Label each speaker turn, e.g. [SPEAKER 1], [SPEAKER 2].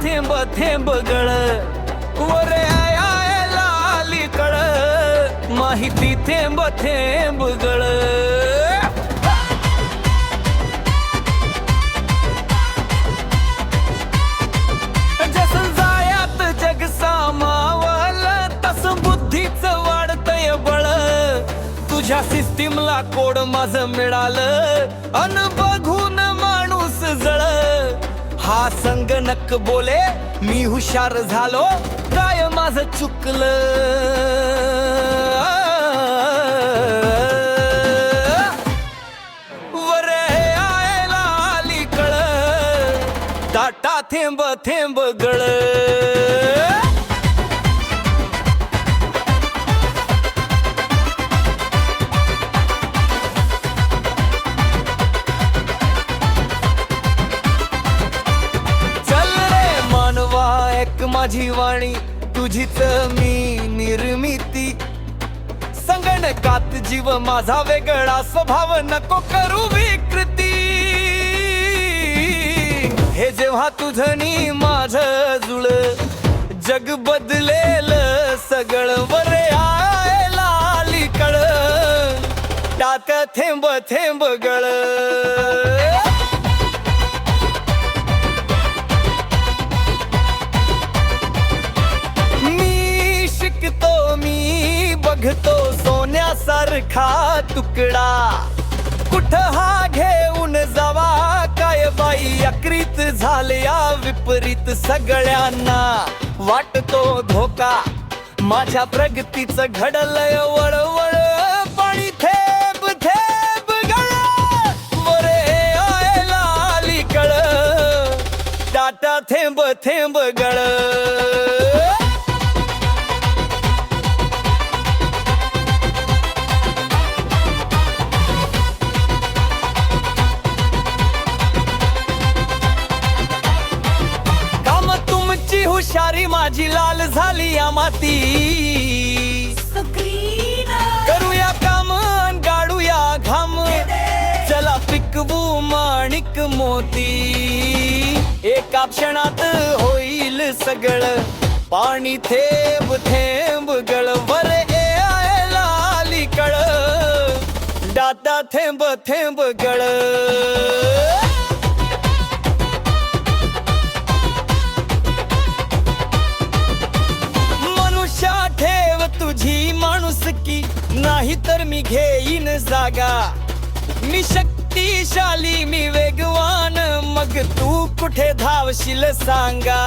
[SPEAKER 1] थेंब थेंब गळ वरे आयला अलीकड माहिती थेंब थेंब गळ जसं जायात जग सामावल तसं बुद्धीच वाढतय बळ तुझ्या सिस्टीमला कोड माझं मिळालं अन बघून माणूस जळ हा संगणक बोले मी हुशार झालो काय माझं चुकलं वरे आयला अलीकड टाटा थेंब थेंब गळ माझी वाणी तुझीच मी निर्मिती संगणकात जीव माझा वेगळा स्वभाव नको करू विकृती हे जेव्हा तुझं नी माझं जुळ जग बदलेल सगळं वरे आयला अलीकड टाक थेंब थेंब गळ बघतो सोन्यासारखा तुकडा कुठ हा घेऊन जावा काय बाई अक्रीत झाल्या विपरीत सगळ्यांना वाटतो धोका माझ्या प्रगतीचं घडलंय वळवळ पाणी थेंब थेंब गळ वरे आयला अलीकड टाटा थेंब थेंब गळ हुशारी माझी लाल झाली या माती करूया काम गाडूया घाम चला पिकवू माणिक मोती एका क्षणात होईल सगळं पाणी थेंब थेंब गळ वरे आयला अलीकड टाटा थेंब थेंब गळ तुझी माणुसकी नाही तर मी घेईन जागा मी शक्तिशाली मी वेगवान मग तू कुठे धावशील सांगा